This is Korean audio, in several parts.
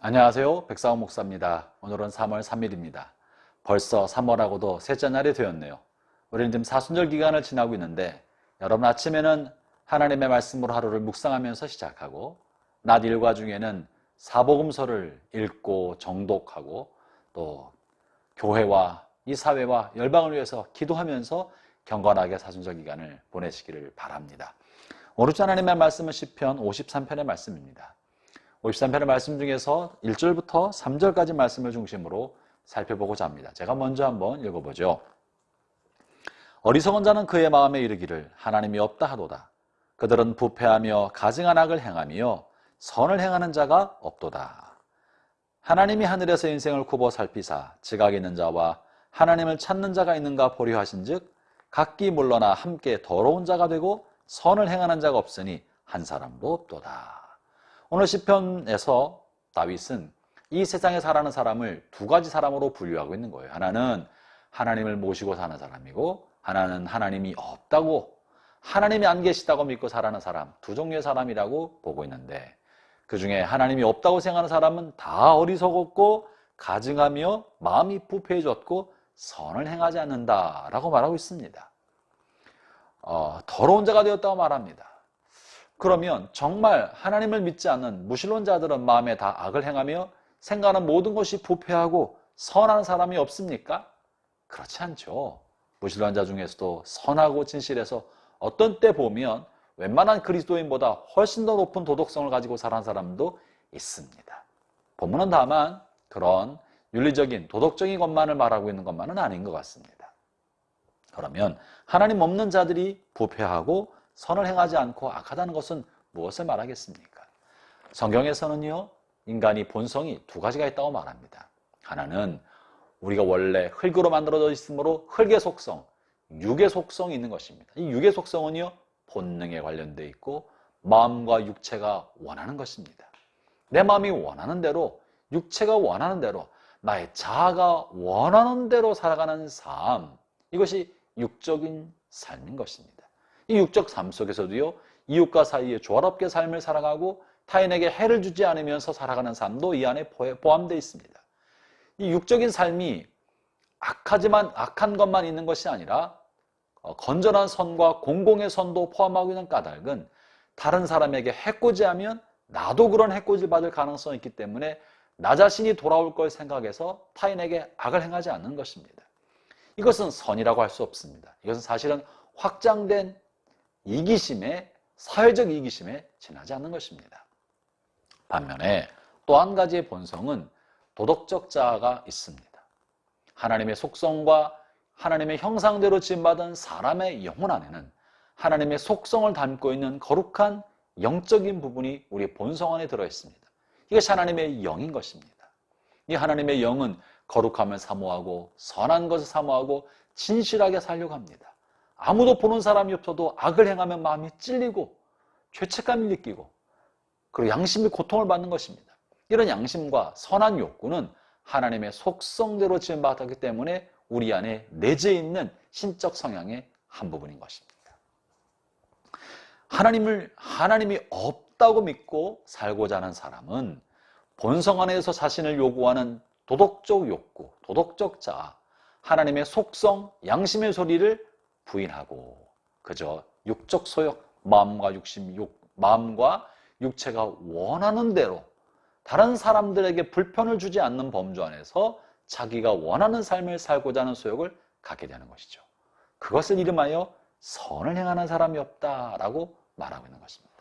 안녕하세요. 백사원 목사입니다. 오늘은 3월 3일입니다. 벌써 3월하고도 셋째 날이 되었네요. 우리는 지금 사순절 기간을 지나고 있는데 여러분 아침에는 하나님의 말씀으로 하루를 묵상하면서 시작하고 낮 일과 중에는 사복음서를 읽고 정독하고 또 교회와 이 사회와 열방을 위해서 기도하면서 경건하게 사순절 기간을 보내시기를 바랍니다. 오늘 하나님의 말씀은 시편 53편의 말씀입니다. 53편의 말씀 중에서 1절부터 3절까지 말씀을 중심으로 살펴보고자 합니다. 제가 먼저 한번 읽어보죠. 어리석은 자는 그의 마음에 이르기를 하나님이 없다 하도다. 그들은 부패하며 가증한 악을 행하며 선을 행하는 자가 없도다. 하나님이 하늘에서 인생을 굽어 살피사 지각 있는 자와 하나님을 찾는 자가 있는가 보려 하신즉 각기 물러나 함께 더러운 자가 되고 선을 행하는 자가 없으니 한 사람도 없도다. 오늘 시편에서 다윗은 이 세상에 살아가는 사람을 두 가지 사람으로 분류하고 있는 거예요. 하나는 하나님을 모시고 사는 사람이고 하나는 하나님이 없다고, 하나님이 안 계시다고 믿고 살아가는 사람, 두 종류의 사람이라고 보고 있는데 그 중에 하나님이 없다고 생각하는 사람은 다 어리석었고 가증하며 마음이 부패해졌고 선을 행하지 않는다라고 말하고 있습니다. 더러운 자가 되었다고 말합니다. 그러면 정말 하나님을 믿지 않는 무신론자들은 마음에 다 악을 행하며 생각하는 모든 것이 부패하고 선한 사람이 없습니까? 그렇지 않죠. 무신론자 중에서도 선하고 진실해서 어떤 때 보면 웬만한 그리스도인보다 훨씬 더 높은 도덕성을 가지고 살아가는 사람도 있습니다. 본문은 다만 그런 윤리적인 도덕적인 것만을 말하고 있는 것만은 아닌 것 같습니다. 그러면 하나님 없는 자들이 부패하고 선을 행하지 않고 악하다는 것은 무엇을 말하겠습니까? 성경에서는요, 인간이 본성이 두 가지가 있다고 말합니다. 하나는 우리가 원래 흙으로 만들어져 있으므로 흙의 속성, 육의 속성이 있는 것입니다. 이 육의 속성은요, 본능에 관련되어 있고 마음과 육체가 원하는 것입니다. 내 마음이 원하는 대로, 육체가 원하는 대로, 나의 자아가 원하는 대로 살아가는 삶, 이것이 육적인 삶인 것입니다. 이 육적 삶 속에서도요, 이웃과 사이에 조화롭게 삶을 살아가고 타인에게 해를 주지 않으면서 살아가는 삶도 이 안에 포함되어 있습니다. 이 육적인 삶이 악하지만 악한 것만 있는 것이 아니라 건전한 선과 공공의 선도 포함하고 있는 까닭은 다른 사람에게 해코지하면 나도 그런 해코지를 받을 가능성이 있기 때문에 나 자신이 돌아올 걸 생각해서 타인에게 악을 행하지 않는 것입니다. 이것은 선이라고 할 수 없습니다. 이것은 사실은 확장된 이기심에, 사회적 이기심에 지나지 않는 것입니다. 반면에 또 한 가지의 본성은 도덕적 자아가 있습니다. 하나님의 속성과 하나님의 형상대로 지음받은 사람의 영혼 안에는 하나님의 속성을 담고 있는 거룩한 영적인 부분이 우리 본성 안에 들어있습니다. 이것이 하나님의 영인 것입니다. 이 하나님의 영은 거룩함을 사모하고 선한 것을 사모하고 진실하게 살려고 합니다. 아무도 보는 사람이 없어도 악을 행하면 마음이 찔리고 죄책감을 느끼고 그리고 양심이 고통을 받는 것입니다. 이런 양심과 선한 욕구는 하나님의 속성대로 지음받았기 때문에 우리 안에 내재해 있는 신적 성향의 한 부분인 것입니다. 하나님이 없다고 믿고 살고자 하는 사람은 본성 안에서 자신을 요구하는 도덕적 욕구, 도덕적 자아, 하나님의 속성, 양심의 소리를 부인하고 그저 육적 소욕, 마음과 육체가 원하는 대로 다른 사람들에게 불편을 주지 않는 범주 안에서 자기가 원하는 삶을 살고자 하는 소욕을 갖게 되는 것이죠. 그것을 이름하여 선을 행하는 사람이 없다라고 말하고 있는 것입니다.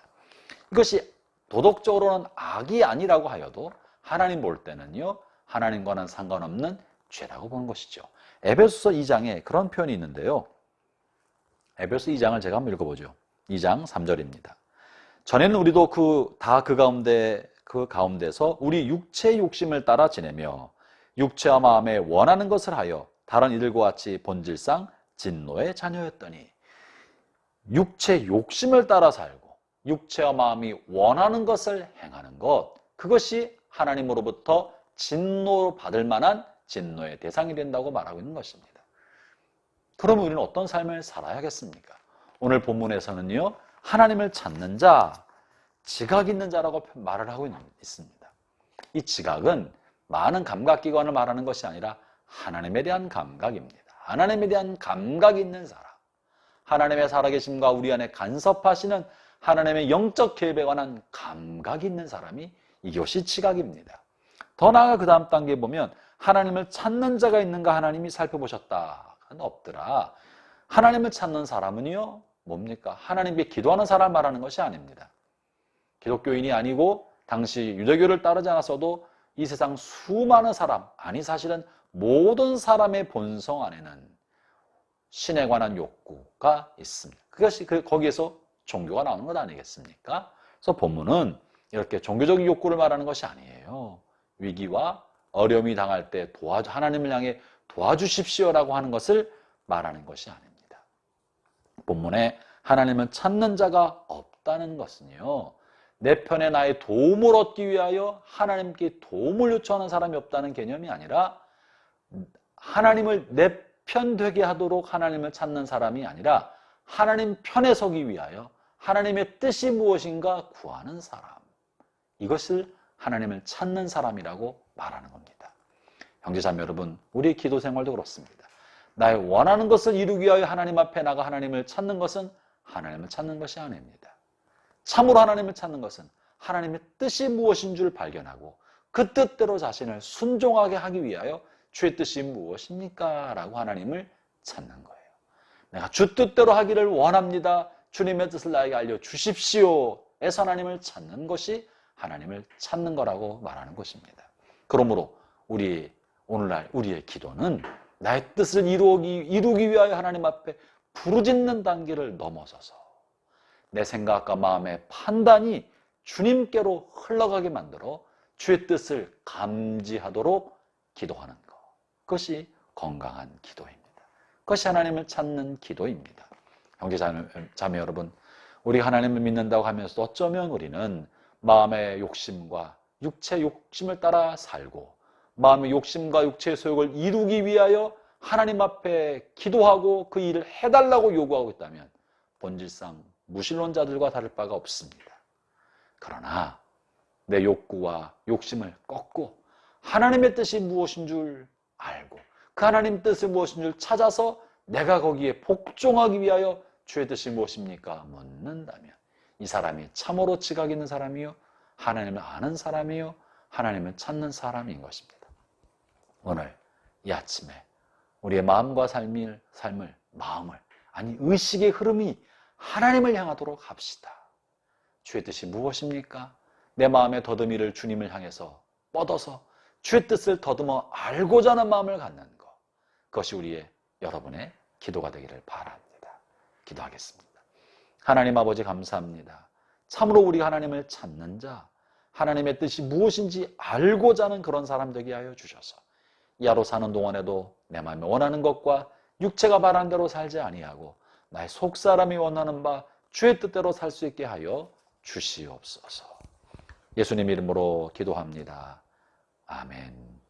이것이 도덕적으로는 악이 아니라고 하여도 하나님 볼 때는요, 하나님과는 상관없는 죄라고 보는 것이죠. 에베소서 2장에 그런 표현이 있는데요. 에베소 2장을 제가 한번 읽어보죠. 2장 3절입니다. 전에는 우리도 그 가운데서 우리 육체의 욕심을 따라 지내며 육체와 마음에 원하는 것을 하여 다른 이들과 같이 본질상 진노의 자녀였더니 육체 욕심을 따라 살고 육체와 마음이 원하는 것을 행하는 것, 그것이 하나님으로부터 진노를 받을 만한 진노의 대상이 된다고 말하고 있는 것입니다. 그러면 우리는 어떤 삶을 살아야겠습니까? 오늘 본문에서는요, 하나님을 찾는 자, 지각 있는 자라고 말을 하고 있습니다. 이 지각은 많은 감각기관을 말하는 것이 아니라 하나님에 대한 감각입니다. 하나님에 대한 감각이 있는 사람, 하나님의 살아계심과 우리 안에 간섭하시는 하나님의 영적 계획에 관한 감각이 있는 사람이 이것이 지각입니다. 더 나아가 그 다음 단계에 보면 하나님을 찾는 자가 있는가 하나님이 살펴보셨다. 없더라. 하나님을 찾는 사람은요, 뭡니까? 하나님께 기도하는 사람 말하는 것이 아닙니다. 기독교인이 아니고 당시 유대교를 따르지 않았어도 이 세상 수많은 사람, 아니 사실은 모든 사람의 본성 안에는 신에 관한 욕구가 있습니다. 그것이 거기에서 종교가 나오는 것 아니겠습니까? 그래서 본문은 이렇게 종교적인 욕구를 말하는 것이 아니에요. 위기와 어려움이 당할 때 하나님을 향해 도와주십시오라고 하는 것을 말하는 것이 아닙니다. 본문에 하나님을 찾는 자가 없다는 것은요, 내 편에 나의 도움을 얻기 위하여 하나님께 도움을 요청하는 사람이 없다는 개념이 아니라 하나님을 내 편 되게 하도록 하나님을 찾는 사람이 아니라 하나님 편에 서기 위하여 하나님의 뜻이 무엇인가 구하는 사람, 이것을 하나님을 찾는 사람이라고 말하는 겁니다. 형제자매 여러분, 우리의 기도 생활도 그렇습니다. 나의 원하는 것을 이루기 위하여 하나님 앞에 나가 하나님을 찾는 것은 하나님을 찾는 것이 아닙니다. 참으로 하나님을 찾는 것은 하나님의 뜻이 무엇인 줄 발견하고 그 뜻대로 자신을 순종하게 하기 위하여 주의 뜻이 무엇입니까? 라고 하나님을 찾는 거예요. 내가 주 뜻대로 하기를 원합니다. 주님의 뜻을 나에게 알려주십시오. 에서 하나님을 찾는 것이 하나님을 찾는 거라고 말하는 것입니다. 그러므로 오늘날 우리의 기도는 나의 뜻을 이루기 위하여 하나님 앞에 부르짖는 단계를 넘어서서 내 생각과 마음의 판단이 주님께로 흘러가게 만들어 주의 뜻을 감지하도록 기도하는 것. 그것이 건강한 기도입니다. 그것이 하나님을 찾는 기도입니다. 형제자매 여러분, 우리 하나님을 믿는다고 하면서도 어쩌면 우리는 마음의 욕심과 육체 욕심을 따라 살고 마음의 욕심과 육체의 소욕을 이루기 위하여 하나님 앞에 기도하고 그 일을 해달라고 요구하고 있다면 본질상 무신론자들과 다를 바가 없습니다. 그러나 내 욕구와 욕심을 꺾고 하나님의 뜻이 무엇인 줄 알고 그 하나님 뜻이 무엇인 줄 찾아서 내가 거기에 복종하기 위하여 주의 뜻이 무엇입니까? 묻는다면 이 사람이 참으로 지각 있는 사람이요, 하나님을 아는 사람이요, 하나님을 찾는 사람인 것입니다. 오늘 이 아침에 우리의 마음과 마음을 아니 의식의 흐름이 하나님을 향하도록 합시다. 주의 뜻이 무엇입니까? 내 마음의 더듬이를 주님을 향해서 뻗어서 주의 뜻을 더듬어 알고자 하는 마음을 갖는 것, 그것이 여러분의 기도가 되기를 바랍니다. 기도하겠습니다. 하나님 아버지 감사합니다. 참으로 우리가 하나님을 찾는 자, 하나님의 뜻이 무엇인지 알고자 하는 그런 사람 되게 하여 주셔서 이 하루 사는 동안에도 내 마음에 원하는 것과 육체가 바라는 대로 살지 아니하고 나의 속사람이 원하는 바 주의 뜻대로 살 수 있게 하여 주시옵소서. 예수님 이름으로 기도합니다. 아멘.